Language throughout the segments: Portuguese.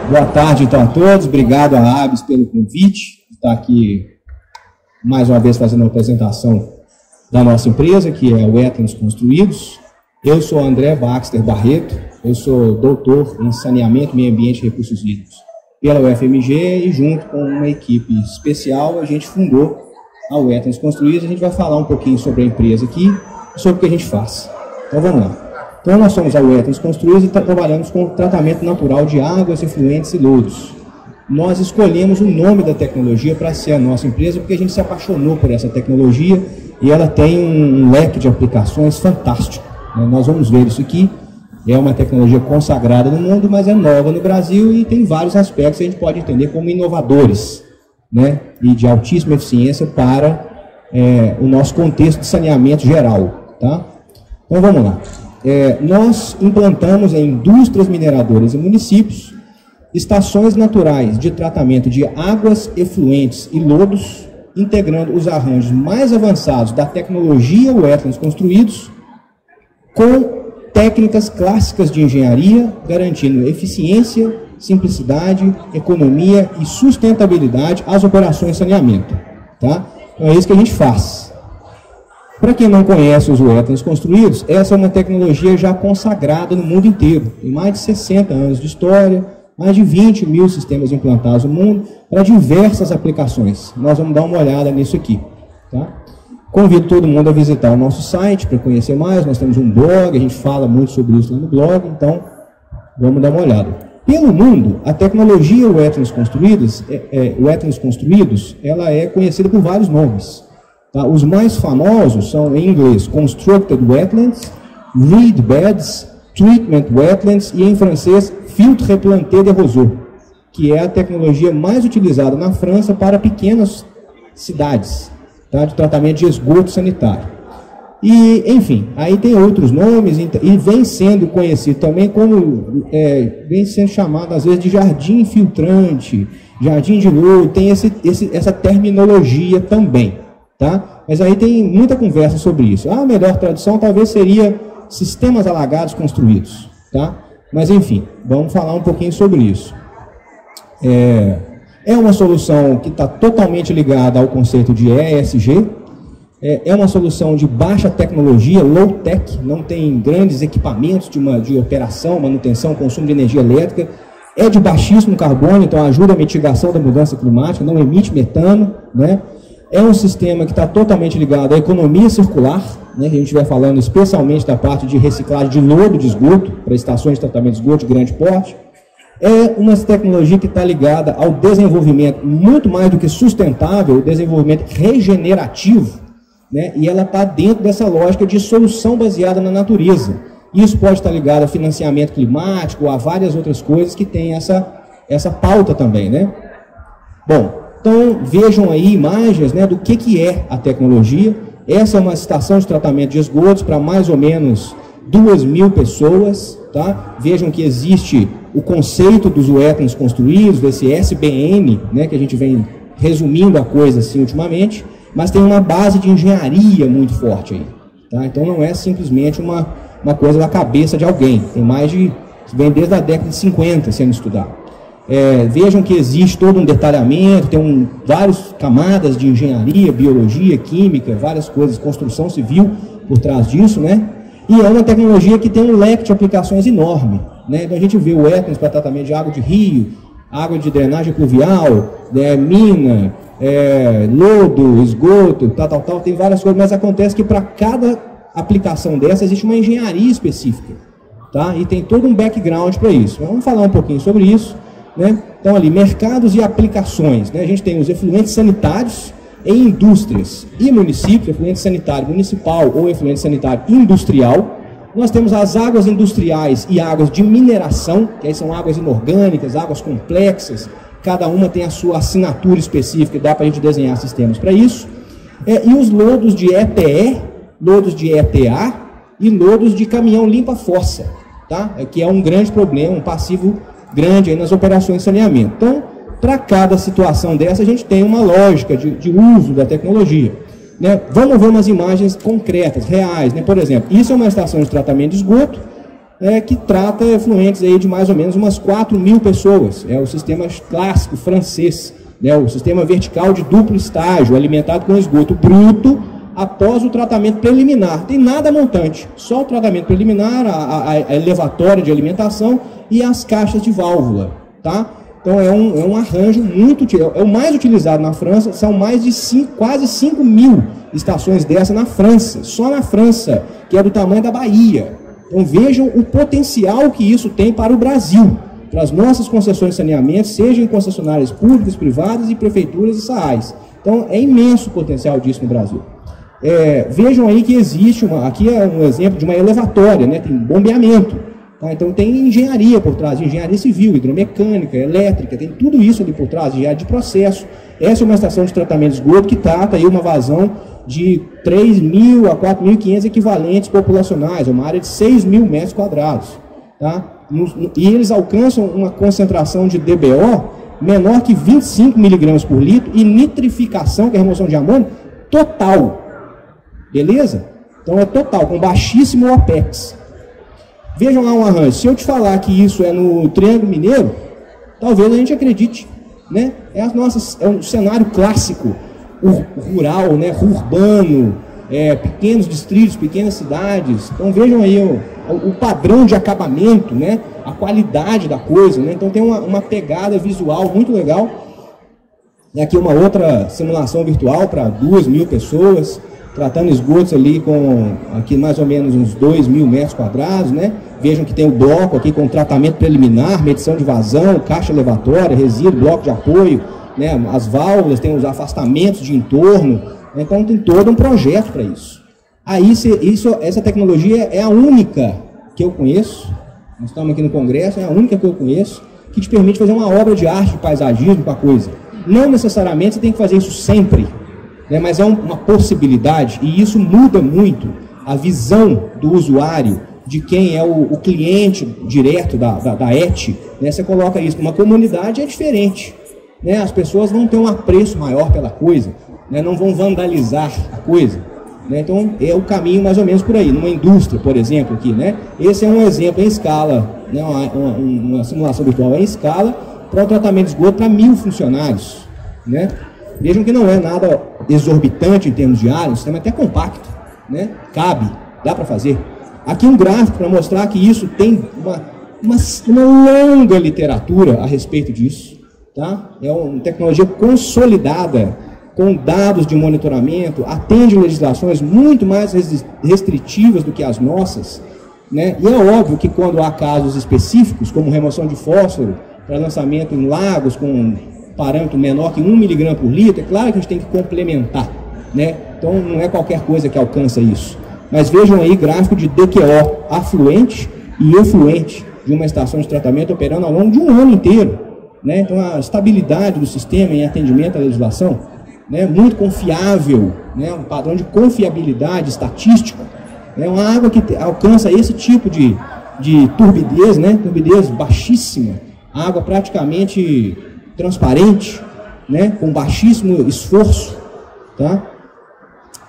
Boa tarde, então, a todos. Obrigado à ABS pelo convite. Estar aqui, mais uma vez, fazendo uma apresentação da nossa empresa, que é o Etnos Construídos. Eu sou André Baxter Barreto, eu sou doutor em Saneamento, Meio Ambiente e Recursos Hídricos pela UFMG e, junto com uma equipe especial, a gente fundou a Etnos Construídos. A gente vai falar um pouquinho sobre a empresa aqui e sobre o que a gente faz. Então, vamos lá. Então, nós somos a Etnos Construídos e trabalhamos com tratamento natural de águas, efluentes e lodos. Nós escolhemos o nome da tecnologia para ser a nossa empresa porque a gente se apaixonou por essa tecnologia e ela tem um leque de aplicações fantástico. Nós vamos ver isso aqui. É uma tecnologia consagrada no mundo, mas é nova no Brasil e tem vários aspectos que a gente pode entender como inovadores, né? E de altíssima eficiência para o nosso contexto de saneamento geral. Tá? Então, vamos lá. Nós implantamos em indústrias mineradoras e municípios estações naturais de tratamento de águas, efluentes e lodos, integrando os arranjos mais avançados da tecnologia Etnos Construídos com técnicas clássicas de engenharia, garantindo eficiência, simplicidade, economia e sustentabilidade às operações de saneamento. Tá? Então é isso que a gente faz. Para quem não conhece os Etnos Construídos, essa é uma tecnologia já consagrada no mundo inteiro. Tem mais de 60 anos de história, mais de 20 mil sistemas implantados no mundo para diversas aplicações. Nós vamos dar uma olhada nisso aqui. Tá? Convido todo mundo a visitar o nosso site para conhecer mais. Nós temos um blog, a gente fala muito sobre isso lá no blog, então vamos dar uma olhada. Pelo mundo, a tecnologia Etnos Construídos, ela é conhecida por vários nomes. Tá? Os mais famosos são, em inglês, Constructed Wetlands, Reed Beds, Treatment Wetlands e, em francês, Filtre Replanté de Roseaux, que é a tecnologia mais utilizada na França para pequenas cidades, tá? De tratamento de esgoto sanitário. E, enfim, aí tem outros nomes e vem sendo conhecido também como, vem sendo chamado às vezes de jardim filtrante, jardim de lodo, tem essa terminologia também. Tá? Mas aí tem muita conversa sobre isso. A melhor tradução talvez seria sistemas alagados construídos. Tá? Mas enfim, vamos falar um pouquinho sobre isso. É uma solução que está totalmente ligada ao conceito de ESG. É uma solução de baixa tecnologia, low-tech, não tem grandes equipamentos de operação, manutenção, consumo de energia elétrica. É de baixíssimo carbono, então ajuda a mitigação da mudança climática, não emite metano, né? É um sistema que está totalmente ligado à economia circular, né? A gente vai falando especialmente da parte de reciclagem de lodo de esgoto, para estações de tratamento de esgoto de grande porte. É uma tecnologia que está ligada ao desenvolvimento muito mais do que sustentável, o desenvolvimento regenerativo, né? E ela está dentro dessa lógica de solução baseada na natureza. Isso pode estar ligado a financiamento climático, a várias outras coisas que tem essa pauta também, né? Bom, então vejam aí imagens, né, do que é a tecnologia. Essa é uma estação de tratamento de esgotos para mais ou menos 2.000 pessoas. Tá? Vejam que existe o conceito dos Etnos Construídos, desse SBN, né, que a gente vem resumindo a coisa assim ultimamente, mas tem uma base de engenharia muito forte aí. Tá? Então não é simplesmente uma coisa da cabeça de alguém, tem mais de, vem desde a década de 50 sendo estudado. Vejam que existe todo um detalhamento, tem várias camadas de engenharia, biologia, química, várias coisas, construção civil por trás disso, né? E é uma tecnologia que tem um leque de aplicações enorme, né? Então a gente vê o Etnos para tratamento de água de rio, água de drenagem pluvial, mina, lodo, esgoto, tal, tem várias coisas, mas acontece que para cada aplicação dessa existe uma engenharia específica, tá? E tem todo um background para isso. Vamos falar um pouquinho sobre isso. Né? Então, ali, mercados e aplicações. Né? A gente tem os efluentes sanitários em indústrias e municípios, efluente sanitário municipal ou efluente sanitário industrial. Nós temos as águas industriais e águas de mineração, que aí são águas inorgânicas, águas complexas. Cada uma tem a sua assinatura específica, dá para a gente desenhar sistemas para isso. E os lodos de ETE, lodos de ETA e lodos de caminhão limpa-fossa, tá? Que é um grande problema, um passivo grande aí nas operações de saneamento. Então, para cada situação dessa, a gente tem uma lógica de uso da tecnologia. Né? Vamos ver umas imagens concretas, reais. Né? Por exemplo, isso é uma estação de tratamento de esgoto, que trata efluentes aí de mais ou menos umas 4.000 pessoas. É o sistema clássico francês, né, o sistema vertical de duplo estágio, alimentado com esgoto bruto após o tratamento preliminar. Tem nada montante, só o tratamento preliminar, a elevatória de alimentação e as caixas de válvula, tá? Então é um arranjo muito, é o mais utilizado na França. São mais de quase 5.000 estações dessa na França, só na França, que é do tamanho da Bahia. Então vejam o potencial que isso tem para o Brasil, para as nossas concessões de saneamento, sejam em concessionárias públicas, privadas e prefeituras e SAAIs. Então é imenso o potencial disso no Brasil. Vejam aí que existe, aqui é um exemplo de uma elevatória, né, tem bombeamento, tá? Então tem engenharia por trás, engenharia civil, hidromecânica, elétrica, tem tudo isso ali por trás, engenharia de processo. Essa é uma estação de tratamento de esgoto que trata aí uma vazão de 3.000 a 4.500 equivalentes populacionais, uma área de 6.000 metros quadrados, tá? E eles alcançam uma concentração de DBO menor que 25 miligramas por litro e nitrificação, que é a remoção de amônio, total. Beleza? Então é total, com baixíssimo OPEX. Vejam lá um arranjo. Se eu te falar que isso é no Triângulo Mineiro, talvez a gente acredite, né? É um cenário clássico, rural, né? Urbano, pequenos distritos, pequenas cidades. Então vejam aí o padrão de acabamento, né? A qualidade da coisa, né? Então tem uma pegada visual muito legal. E aqui uma outra simulação virtual para 2.000 pessoas, tratando esgotos ali com aqui mais ou menos uns 2.000 metros quadrados, né? Vejam que tem o bloco aqui com tratamento preliminar, medição de vazão, caixa elevatória, resíduo, bloco de apoio, né? As válvulas, tem os afastamentos de entorno, né? Então tem todo um projeto para isso. Aí essa tecnologia é a única que eu conheço, nós estamos aqui no Congresso, é a única que eu conheço, que te permite fazer uma obra de arte, de paisagismo com a coisa. Não necessariamente você tem que fazer isso sempre, né, mas é uma possibilidade, e isso muda muito a visão do usuário, de quem é o cliente direto da ET. Né, você coloca isso numa comunidade, é diferente. Né, as pessoas vão ter um apreço maior pela coisa, né, não vão vandalizar a coisa. Né, então é o caminho mais ou menos por aí. Numa indústria, por exemplo, aqui, né, esse é um exemplo em escala, né, uma simulação virtual em escala para o tratamento de esgoto para 1.000 funcionários. Né? Vejam que não é nada exorbitante em termos de área, um sistema até compacto, né? Cabe, dá para fazer. Aqui um gráfico para mostrar que isso tem uma longa literatura a respeito disso, tá? É uma tecnologia consolidada, com dados de monitoramento, atende legislações muito mais restritivas do que as nossas, né? E é óbvio que quando há casos específicos, como remoção de fósforo para lançamento em lagos com parâmetro menor que 1 miligrama por litro, é claro que a gente tem que complementar, né? Então não é qualquer coisa que alcança isso. Mas vejam aí gráfico de DQO afluente e efluente de uma estação de tratamento operando ao longo de um ano inteiro, né? Então a estabilidade do sistema em atendimento à legislação, né? Muito confiável, né? Um padrão de confiabilidade estatístico, né? Uma água que alcança esse tipo de turbidez, né? Turbidez baixíssima, água praticamente transparente, né, com baixíssimo esforço, tá?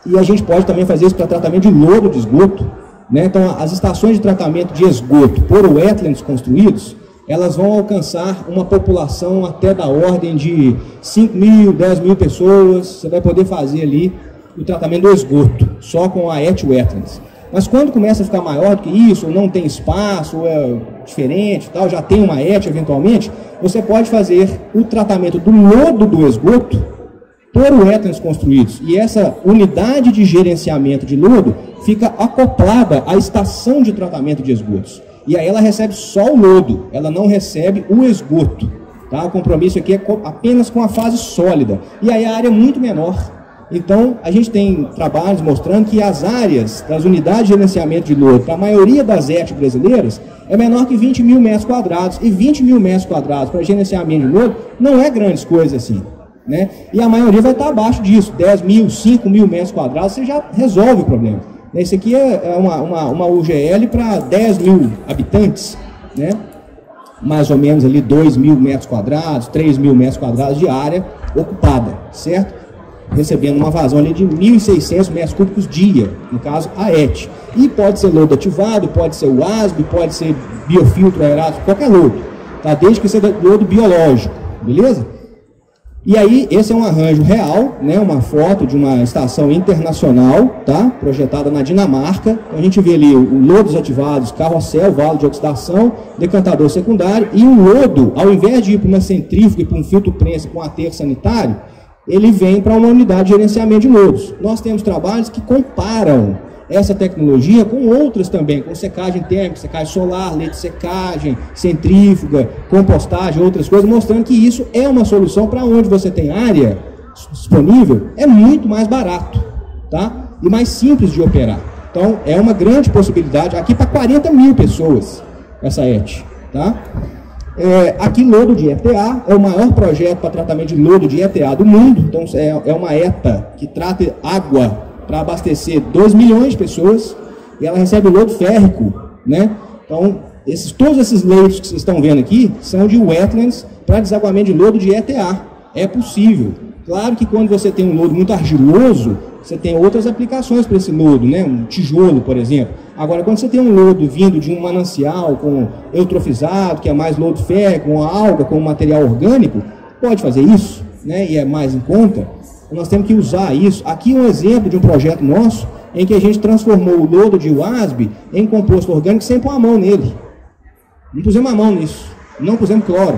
E a gente pode também fazer isso para tratamento de lodo de esgoto, né? Então as estações de tratamento de esgoto por wetlands construídos, elas vão alcançar uma população até da ordem de 5.000, 10.000 pessoas. Você vai poder fazer ali o tratamento do esgoto, só com a wetlands. Mas quando começa a ficar maior do que isso, ou não tem espaço, ou é diferente, tal, já tem uma eventualmente, você pode fazer o tratamento do lodo do esgoto por wetlands construídos. E essa unidade de gerenciamento de lodo fica acoplada à estação de tratamento de esgotos. E aí ela recebe só o lodo, ela não recebe o esgoto. Tá? O compromisso aqui é apenas com a fase sólida. E aí a área é muito menor. Então, a gente tem trabalhos mostrando que as áreas das unidades de gerenciamento de lodo, para a maioria das ET brasileiras, é menor que 20.000 metros quadrados. E 20.000 metros quadrados para gerenciamento de lodo não é grandes coisas assim. Né? E a maioria vai estar abaixo disso. 10.000, 5.000 metros quadrados, você já resolve o problema. Esse aqui é uma UGL para 10.000 habitantes, né? Mais ou menos ali 2.000 metros quadrados, 3.000 metros quadrados de área ocupada, certo? recebendo uma vazão ali de 1.600 metros cúbicos dia, no caso a ET. E pode ser lodo ativado, pode ser o ASB, pode ser biofiltro aerado, qualquer lodo, tá? Desde que seja lodo biológico, beleza? E aí, esse é um arranjo real, né, uma foto de uma estação internacional, tá, projetada na Dinamarca. Então, a gente vê ali o lodos ativados, carrossel, valo de oxidação, decantador secundário, e o lodo, ao invés de ir para uma centrífuga e para um filtro prensa com aterro sanitário, ele vem para uma unidade de gerenciamento de lodos. Nós temos trabalhos que comparam essa tecnologia com outras também, com secagem térmica, secagem solar, leite de secagem, centrífuga, compostagem, outras coisas, mostrando que isso é uma solução para onde você tem área disponível, é muito mais barato, tá? E mais simples de operar. Então, é uma grande possibilidade, aqui para 40 mil pessoas, essa ET, tá? Aqui, lodo de ETA, é o maior projeto para tratamento de lodo de ETA do mundo. Então, é uma ETA que trata água para abastecer 2 milhões de pessoas, e ela recebe o lodo férrico, né? Então, todos esses leitos que vocês estão vendo aqui são de wetlands para desaguamento de lodo de ETA. É possível. Claro que quando você tem um lodo muito argiloso, você tem outras aplicações para esse lodo, né? Um tijolo, por exemplo. Agora, quando você tem um lodo vindo de um manancial com eutrofizado, que é mais lodo férrico, com alga, com material orgânico, pode fazer isso, né? E é mais em conta. Nós temos que usar isso. Aqui um exemplo de um projeto nosso, em que a gente transformou o lodo de WASB em composto orgânico sem pôr a mão nele. Não pusemos a mão nisso, não pusemos cloro,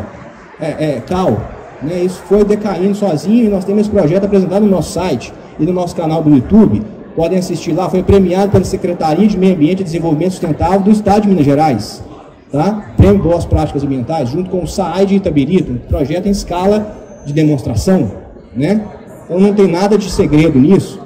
cal. Né? Isso foi decaindo sozinho, e nós temos esse projeto apresentado no nosso site e no nosso canal do YouTube. Podem assistir lá, foi premiado pela Secretaria de Meio Ambiente e Desenvolvimento Sustentável do Estado de Minas Gerais. Tá? Prêmio Boas Práticas Ambientais, junto com o SAAI de Itabirito, um projeto em escala de demonstração, né? Então não tem nada de segredo nisso.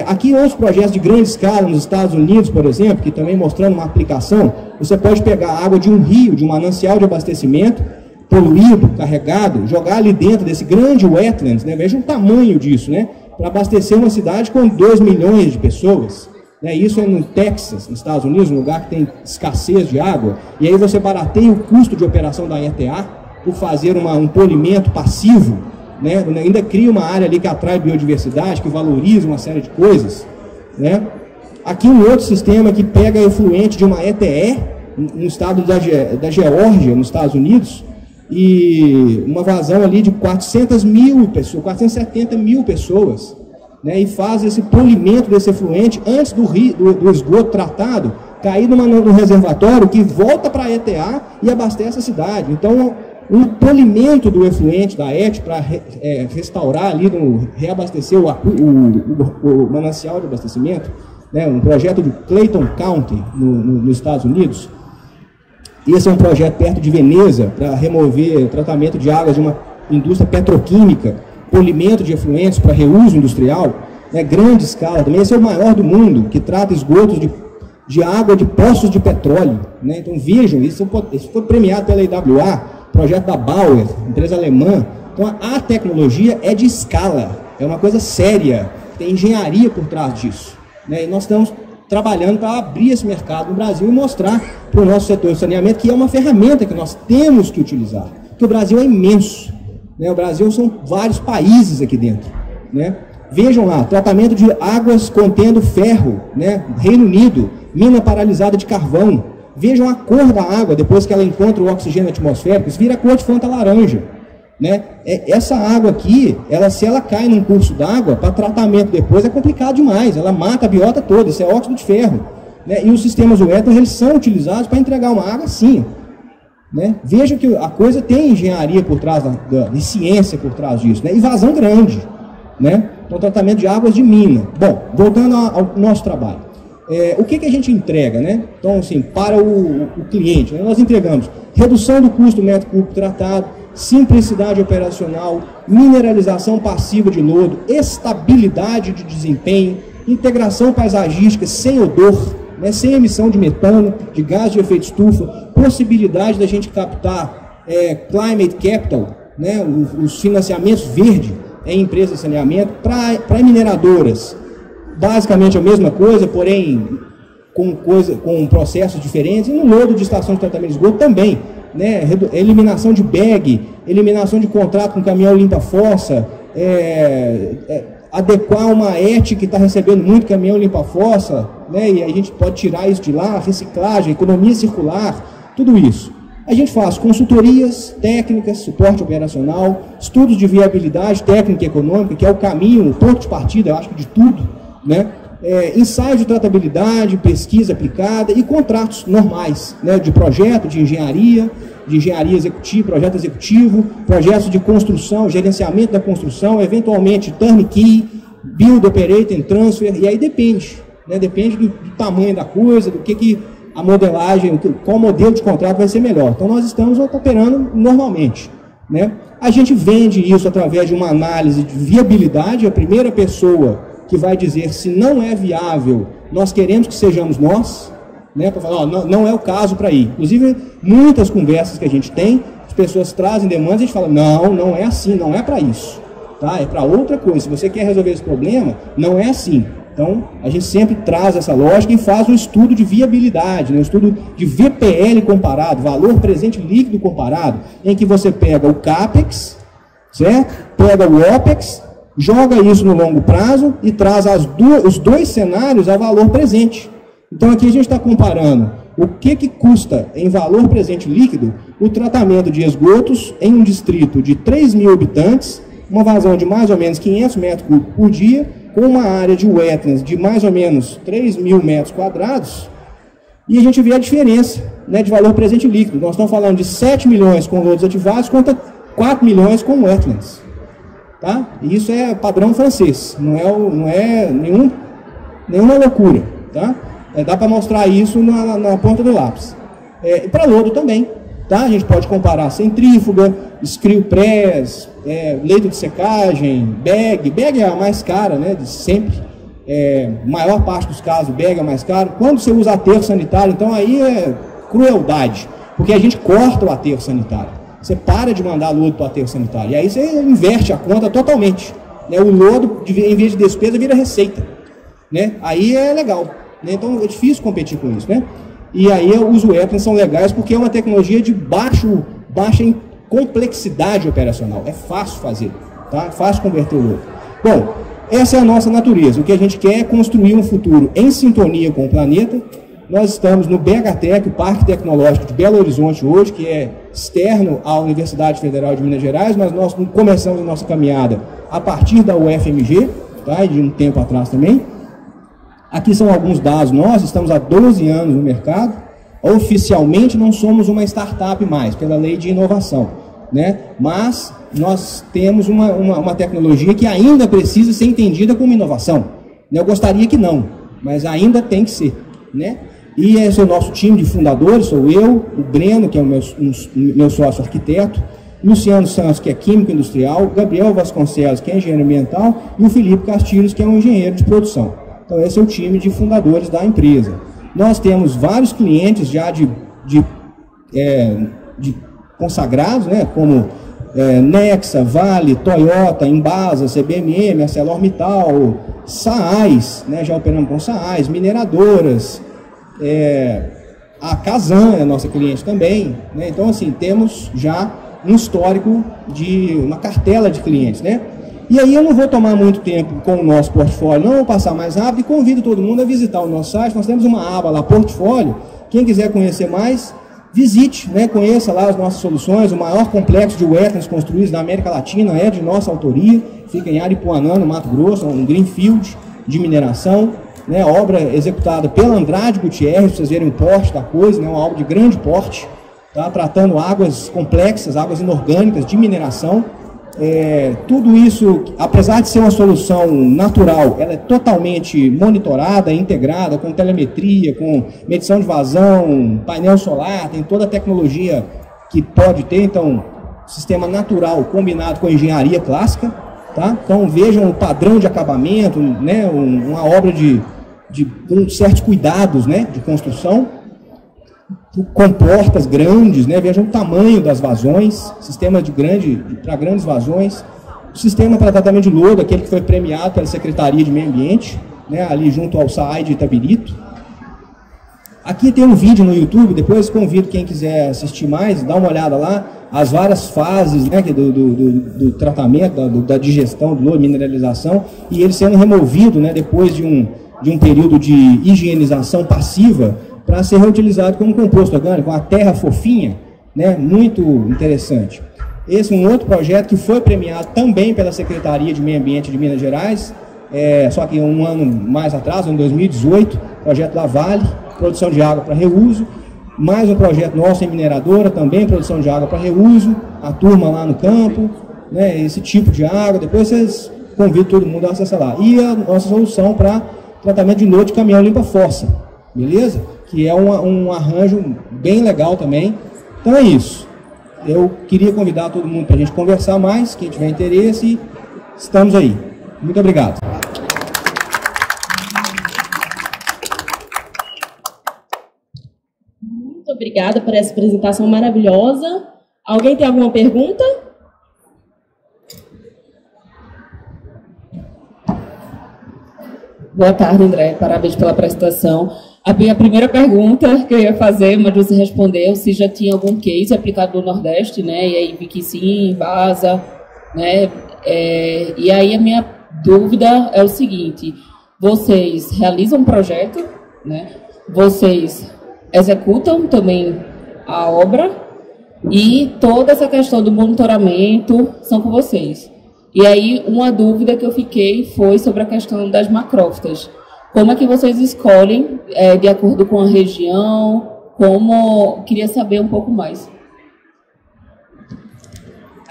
Aqui outros projetos de grande escala nos Estados Unidos, por exemplo, que também mostrando uma aplicação, você pode pegar a água de um rio, de um manancial de abastecimento, poluído, carregado, jogar ali dentro desse grande wetlands, né? Veja o tamanho disso, né? Para abastecer uma cidade com 2 milhões de pessoas. Né? Isso é no Texas, nos Estados Unidos, um lugar que tem escassez de água, e aí você barateia o custo de operação da ETA por fazer um polimento passivo, né? Ainda cria uma área ali que atrai biodiversidade, que valoriza uma série de coisas, né? Aqui um outro sistema que pega efluente de uma ETE no estado da Geórgia, nos Estados Unidos, e uma vazão ali de 400 mil pessoas, 470 mil pessoas, né? E faz esse polimento desse efluente antes do esgoto tratado cair no reservatório que volta para a ETA e abastece a cidade. Então, um polimento do efluente da ET para restaurar ali, reabastecer o manancial de abastecimento, né, um projeto de Clayton County, nos Estados Unidos. Esse é um projeto perto de Veneza, para remover tratamento de águas de uma indústria petroquímica, polimento de efluentes para reuso industrial, né, grande escala também. Esse é o maior do mundo, que trata esgotos de água de poços de petróleo. Né? Então vejam, isso foi premiado pela IWA, projeto da Bauer, empresa alemã. Então a tecnologia é de escala, é uma coisa séria, tem engenharia por trás disso, né? E nós estamos trabalhando para abrir esse mercado no Brasil e mostrar para o nosso setor de saneamento que é uma ferramenta que nós temos que utilizar, porque o Brasil é imenso, né? O Brasil são vários países aqui dentro, né? Vejam lá, tratamento de águas contendo ferro, né? Reino Unido, mina paralisada de carvão. Vejam a cor da água depois que ela encontra o oxigênio atmosférico, isso vira a cor de Fanta laranja, né? Essa água aqui, se ela cai num curso d'água, para tratamento depois é complicado demais, ela mata a biota toda, isso é óxido de ferro, né? E os sistemas wetlands, eles são utilizados para entregar uma água assim, né? Vejam que a coisa tem engenharia por trás, e ciência por trás disso, né? E vazão grande, né? Então, tratamento de águas de mina. Bom, voltando ao nosso trabalho. O que a gente entrega, né? Então, assim, para o cliente, né? Nós entregamos redução do custo do metro cúbico tratado, simplicidade operacional, mineralização passiva de lodo, estabilidade de desempenho, integração paisagística sem odor, né? Sem emissão de metano, de gás de efeito estufa, possibilidade da gente captar climate capital, né? Os financiamentos verdes em empresas de saneamento para mineradoras. Basicamente a mesma coisa, porém com processos diferentes, e no lodo de estação de tratamento de esgoto também, né? Eliminação de bag, eliminação de contrato com caminhão limpa-fossa, adequar uma ET que está recebendo muito caminhão limpa-fossa, né, e a gente pode tirar isso de lá, reciclagem, economia circular, tudo isso. A gente faz consultorias técnicas, suporte operacional, estudos de viabilidade técnica e econômica, que é o caminho, o ponto de partida, eu acho que de tudo, né? Ensaio de tratabilidade, pesquisa aplicada e contratos normais, né? De projeto, de engenharia executiva, projeto executivo, projetos de construção, gerenciamento da construção, eventualmente turnkey, build, operate and transfer, e aí depende, né? Depende do tamanho da coisa, do que a modelagem, qual modelo de contrato vai ser melhor. Então, nós estamos operando normalmente, né? A gente vende isso através de uma análise de viabilidade. A primeira pessoa que vai dizer se não é viável, nós queremos que sejamos nós, né? Para falar, ó, não é o caso para ir. Inclusive, muitas conversas que a gente tem, as pessoas trazem demandas e a gente fala, não é assim, não é para isso, tá? É para outra coisa. Se você quer resolver esse problema, não é assim. Então, a gente sempre traz essa lógica e faz um estudo de viabilidade, né? Um estudo de VPL comparado, valor presente líquido comparado, em que você pega o CAPEX, certo? Pega o OPEX, joga isso no longo prazo e traz os dois cenários a valor presente. Então, aqui a gente está comparando o que custa em valor presente líquido o tratamento de esgotos em um distrito de 3.000 habitantes, uma vazão de mais ou menos 500 metros cúbicos por dia, com uma área de wetlands de mais ou menos 3.000 metros quadrados, e a gente vê a diferença, né, de valor presente líquido. Nós estamos falando de 7 milhões com lodos ativados contra 4 milhões com wetlands. Tá? E isso é padrão francês, não é nenhuma loucura. Tá? Dá para mostrar isso na ponta do lápis. E para lodo também. Tá? A gente pode comparar centrífuga, screw press, leito de secagem, bag é a mais cara, né, de sempre. Maior parte dos casos, bag é mais caro. Quando você usa aterro sanitário, então aí é crueldade, porque a gente corta o aterro sanitário. Você para de mandar lodo para o aterro sanitário, e aí você inverte a conta totalmente. Né? O lodo, em vez de despesa, vira receita. Né? Aí é legal. Né? Então é difícil competir com isso. Né? E aí os wetlands são legais porque é uma tecnologia de baixa complexidade operacional. É fácil fazer, tá? Fácil converter o lodo. Bom, essa é a nossa natureza. O que a gente quer é construir um futuro em sintonia com o planeta. Nós estamos no BHTEC, o Parque Tecnológico de Belo Horizonte hoje, que é externo à Universidade Federal de Minas Gerais, mas nós começamos a nossa caminhada a partir da UFMG, tá? E de um tempo atrás também. Aqui são alguns dados nossos, estamos há 12 anos no mercado. Oficialmente não somos uma startup mais, pela lei de inovação, né? Mas nós temos uma tecnologia que ainda precisa ser entendida como inovação. Eu gostaria que não, mas ainda tem que ser, né? E esse é o nosso time de fundadores, sou eu, o Breno, que é o meu sócio arquiteto, Luciano Santos, que é químico industrial, Gabriel Vasconcelos, que é engenheiro ambiental, e o Felipe Castilhos, que é um engenheiro de produção. Então esse é o time de fundadores da empresa. Nós temos vários clientes já de consagrados, né, como Nexa, Vale, Toyota, Embasa, CBMM, ArcelorMittal, SAAS, né, já operamos com SAAS, mineradoras, a Kazan é nossa cliente também, né? Então assim, temos já um histórico de uma cartela de clientes, né? E aí eu não vou tomar muito tempo com o nosso portfólio, não vou passar mais rápido e convido todo mundo a visitar o nosso site. Nós temos uma aba lá, portfólio. Quem quiser conhecer mais, visite, né? Conheça lá as nossas soluções. O maior complexo de wetlands construídos da América Latina é de nossa autoria, fica em Aripuanã, no Mato Grosso, um greenfield de mineração, né? Obra executada pela Andrade Gutierrez, para vocês verem o porte da coisa, né? Uma obra de grande porte, tá? Tratando águas complexas, águas inorgânicas de mineração. Tudo isso, apesar de ser uma solução natural, ela é totalmente monitorada, integrada com telemetria, com medição de vazão, painel solar, tem toda a tecnologia que pode ter. Então, sistema natural combinado com engenharia clássica, tá? Então vejam o padrão de acabamento, né? Uma obra com certos cuidados, né? De construção, com portas grandes, né? Vejam o tamanho das vazões, sistema para grandes vazões, o sistema para tratamento de lodo, aquele que foi premiado pela Secretaria de Meio Ambiente, né? Ali junto ao SAAI de Itabirito. Aqui tem um vídeo no YouTube, depois convido quem quiser assistir mais, dá uma olhada lá. as várias fases, né, do tratamento, da digestão do lodo, mineralização, e ele sendo removido, né, depois de um período de higienização passiva para ser reutilizado como composto orgânico, uma terra fofinha, né, muito interessante. Esse é um outro projeto que foi premiado também pela Secretaria de Meio Ambiente de Minas Gerais, só que um ano mais atrás, em 2018, projeto da Vale, produção de água para reuso. Mais um projeto nosso em mineradora, também produção de água para reuso, a turma lá no campo, né, esse tipo de água. Depois vocês convidam todo mundo a acessar lá. E a nossa solução para tratamento de lodo de caminhão limpa-fossa, beleza? Que é um arranjo bem legal também. Então é isso. Eu queria convidar todo mundo para a gente conversar mais, quem tiver interesse, estamos aí. Muito obrigado. Muito obrigada por essa apresentação maravilhosa. Alguém tem alguma pergunta? Boa tarde, André. Parabéns pela apresentação. A minha primeira pergunta que eu ia fazer, mas você respondeu, se já tinha algum case aplicado no Nordeste, né? E aí vi que sim, vaza, né? E aí a minha dúvida é o seguinte: vocês realizam um projeto, né? Vocês executam também a obra e toda essa questão do monitoramento são com vocês. E aí uma dúvida que eu fiquei foi sobre a questão das macrófitas. Como é que vocês escolhem, de acordo com a região? Queria saber um pouco mais.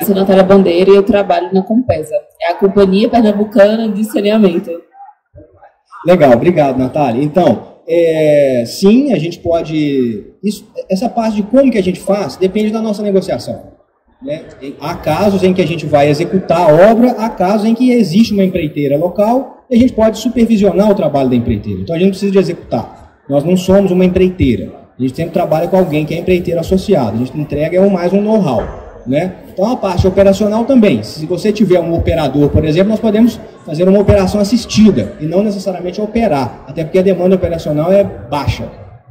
Eu sou Natália Bandeira e eu trabalho na Compesa. É a Companhia Pernambucana de Saneamento. Legal, obrigado, Natália. Então, sim, a gente pode... essa parte de como que a gente faz depende da nossa negociação. Né? Há casos em que a gente vai executar a obra, há casos em que existe uma empreiteira local e a gente pode supervisionar o trabalho da empreiteira. Então a gente não precisa de executar. Nós não somos uma empreiteira. A gente sempre trabalha com alguém que é empreiteiro associado. A gente entrega mais um know-how. Né? Então a parte operacional também. Se você tiver um operador, por exemplo, nós podemos fazer uma operação assistida e não necessariamente operar, até porque a demanda operacional é baixa.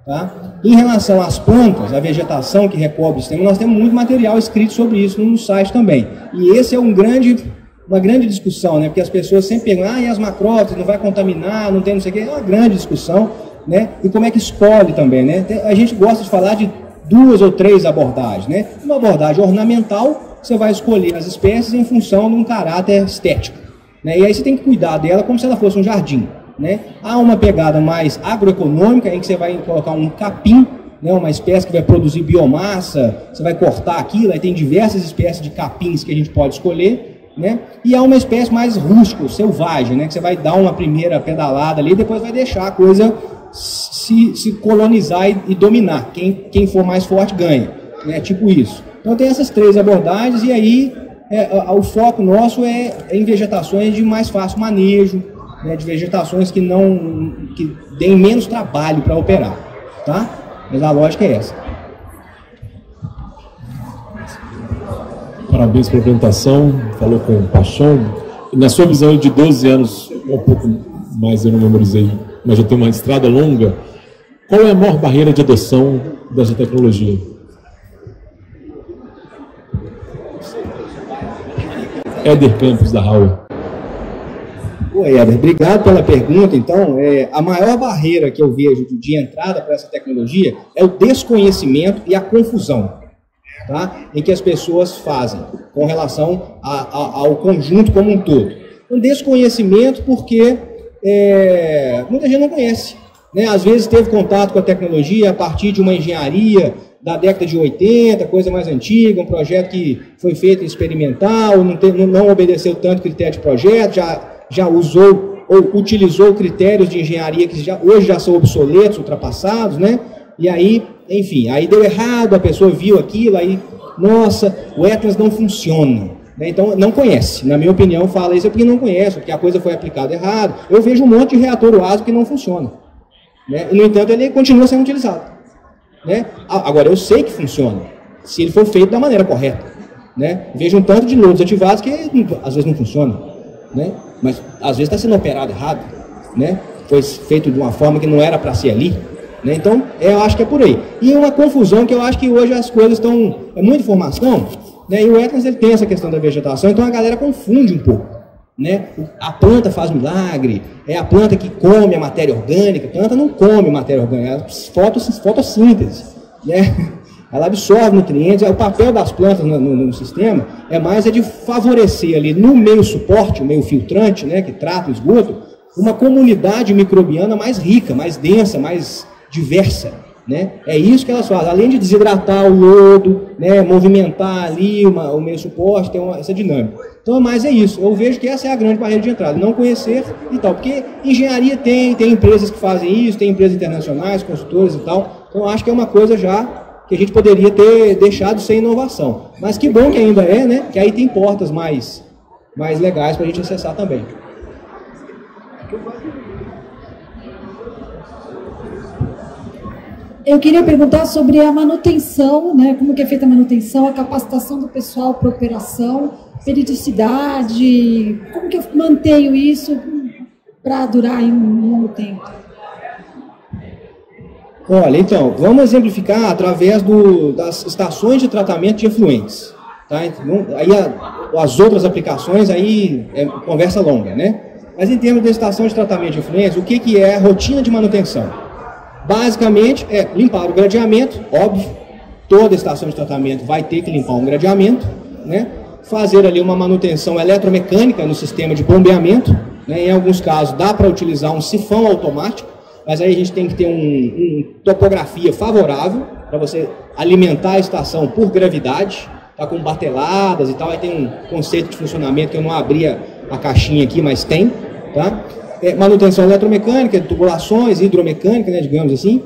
Tá? Em relação às plantas, a vegetação que recobre o sistema, nós temos muito material escrito sobre isso no site também. E esse é uma grande discussão, né? Porque as pessoas sempre perguntam, e as macrófitas, não vai contaminar, não tem não sei o quê. É uma grande discussão, né? E como é que escolhe também, né? A gente gosta de falar de 2 ou 3 abordagens, né? Uma abordagem ornamental, você vai escolher as espécies em função de um caráter estético, né? E aí você tem que cuidar dela como se ela fosse um jardim. Né? Há uma pegada mais agroeconômica em que você vai colocar um capim, né, uma espécie que vai produzir biomassa, você vai cortar aquilo, aí tem diversas espécies de capins que a gente pode escolher, né? E há uma espécie mais rústica, selvagem, né, que você vai dar uma primeira pedalada ali e depois vai deixar a coisa se colonizar e dominar. Quem for mais forte ganha, né? Tipo isso. Então tem essas 3 abordagens e aí o foco nosso é em vegetações de mais fácil manejo, né, de vegetações que deem menos trabalho para operar, tá? Mas a lógica é essa. Parabéns pela apresentação, falou com paixão. Na sua visão de 12 anos, um pouco mais, eu não memorizei, mas já tem uma estrada longa, qual é a maior barreira de adoção dessa tecnologia? Éder Campos, da Hauer. Oi, Éder, obrigado pela pergunta. Então, a maior barreira que eu vejo de entrada para essa tecnologia é o desconhecimento e a confusão, tá? Em que as pessoas fazem com relação ao conjunto como um todo. Um desconhecimento porque muita gente não conhece, né? Às vezes teve contato com a tecnologia a partir de uma engenharia da década de 80, coisa mais antiga, um projeto que foi feito experimental, não obedeceu tanto critério de projeto, já usou ou utilizou critérios de engenharia que hoje já são obsoletos, ultrapassados, né? E aí, enfim, aí deu errado, a pessoa viu aquilo, aí, nossa, o Atlas não funciona, né? Então, não conhece. Na minha opinião, fala isso porque não conhece, porque a coisa foi aplicada errado. Eu vejo um monte de reator UASO que não funciona, né? No entanto, ele continua sendo utilizado, né? Agora, eu sei que funciona, se ele for feito da maneira correta, né? Vejo um tanto de lodos ativados que às vezes não funciona, né? Mas às vezes está sendo operado errado, né? Foi feito de uma forma que não era para ser ali, Né? Então, eu acho que é por aí. E uma confusão que eu acho que hoje as coisas estão... É muita informação, né? E o Wetlands ele tem essa questão da vegetação, então a galera confunde um pouco. Né? A planta faz milagre, é a planta que come a matéria orgânica. A planta não come matéria orgânica, ela fotossíntese. Né? Ela absorve nutrientes. O papel das plantas no sistema é de favorecer ali no meio suporte, o meio filtrante, né, que trata o esgoto, uma comunidade microbiana mais rica, mais densa, mais diversa. Né? É isso que elas fazem, além de desidratar o lodo, né, movimentar ali o meio suporte, tem essa dinâmica. Então, mas é isso, eu vejo que essa é a grande barreira de entrada, não conhecer e tal, porque engenharia tem empresas que fazem isso, tem empresas internacionais, consultores e tal, então eu acho que é uma coisa já que a gente poderia ter deixado sem inovação. Mas que bom que ainda é, né, que aí tem portas mais legais para a gente acessar também. Eu queria perguntar sobre a manutenção, né? Como que é feita a manutenção, a capacitação do pessoal para operação, periodicidade, como que eu mantenho isso para durar em um longo tempo? Olha, então, vamos exemplificar através das estações de tratamento de efluentes. Tá? Então, aí as outras aplicações, aí é conversa longa, né? Mas em termos de estação de tratamento de efluentes, o que é a rotina de manutenção? Basicamente, é limpar o gradeamento, óbvio, toda estação de tratamento vai ter que limpar um gradeamento, né? Fazer ali uma manutenção eletromecânica no sistema de bombeamento, né? Em alguns casos dá para utilizar um sifão automático, mas aí a gente tem que ter uma topografia favorável para você alimentar a estação por gravidade, tá, com bateladas e tal, aí tem um conceito de funcionamento que eu não abri a caixinha aqui, mas tem, tá? Manutenção eletromecânica, tubulações, hidromecânica, né, digamos assim.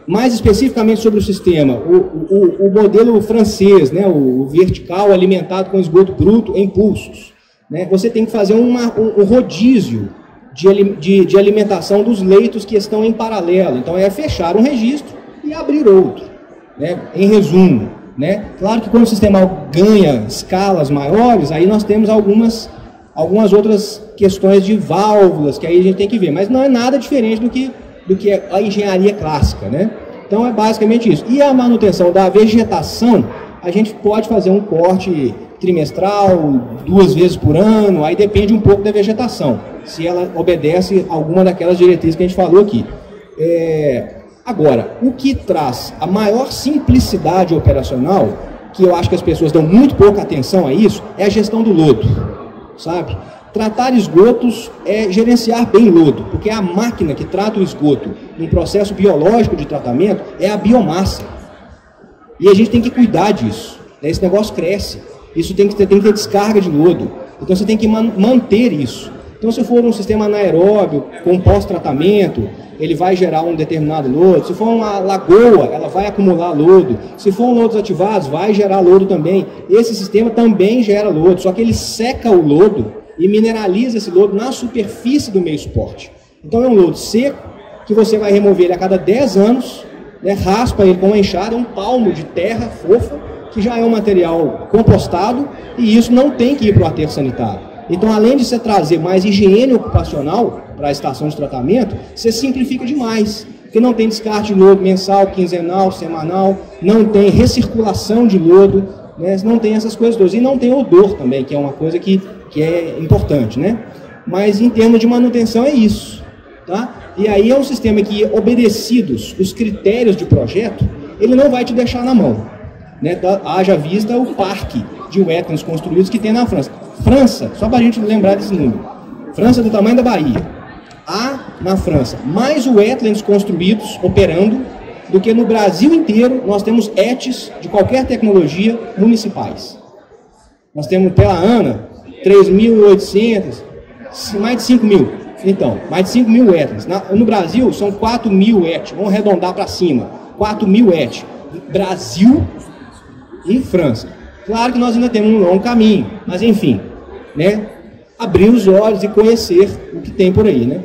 Mais especificamente sobre o sistema, o modelo francês, né, o vertical alimentado com esgoto bruto em pulsos. Né, você tem que fazer um rodízio de alimentação dos leitos que estão em paralelo. Então é fechar um registro e abrir outro. Né, em resumo. Né, claro que quando o sistema ganha escalas maiores, aí nós temos algumas outras questões de válvulas, que aí a gente tem que ver, mas não é nada diferente do que a engenharia clássica, né? Então é basicamente isso. E a manutenção da vegetação, a gente pode fazer um corte trimestral, 2 vezes por ano, aí depende um pouco da vegetação, se ela obedece alguma daquelas diretrizes que a gente falou aqui. Agora, o que traz a maior simplicidade operacional, que eu acho que as pessoas dão muito pouca atenção a isso, é a gestão do lodo, sabe? Tratar esgotos é gerenciar bem lodo, porque a máquina que trata o esgoto num processo biológico de tratamento é a biomassa. E a gente tem que cuidar disso. Né? Esse negócio cresce. Isso tem que ter descarga de lodo. Então você tem que manter isso. Então se for um sistema anaeróbio com pós-tratamento, ele vai gerar um determinado lodo. Se for uma lagoa, ela vai acumular lodo. Se for lodos ativados, vai gerar lodo também. Esse sistema também gera lodo, só que ele seca o lodo e mineraliza esse lodo na superfície do meio suporte. Então é um lodo seco, que você vai remover ele a cada 10 anos, né, raspa ele com uma enxada, um palmo de terra fofa, que já é um material compostado, e isso não tem que ir para o aterro sanitário. Então, além de você trazer mais higiene ocupacional para a estação de tratamento, você simplifica demais, porque não tem descarte de lodo mensal, quinzenal, semanal, não tem recirculação de lodo, né, não tem essas coisas todas, e não tem odor também, que é uma coisa que é importante, né? Mas em termos de manutenção é isso, tá? E aí é um sistema que, obedecidos os critérios de projeto, ele não vai te deixar na mão, né? Haja vista o parque de wetlands construídos que tem na França. França, só para a gente lembrar desse número, França do tamanho da Bahia. Há na França mais wetlands construídos, operando, do que no Brasil inteiro nós temos ETs de qualquer tecnologia municipais. Nós temos pela ANA 3.800, mais de 5.000. Então, mais de 5.000 wetlands. No Brasil, são 4.000 ET. Vamos arredondar para cima. 4.000 ET. Brasil e França. Claro que nós ainda temos um longo caminho, mas enfim, né? Abrir os olhos e conhecer o que tem por aí, né?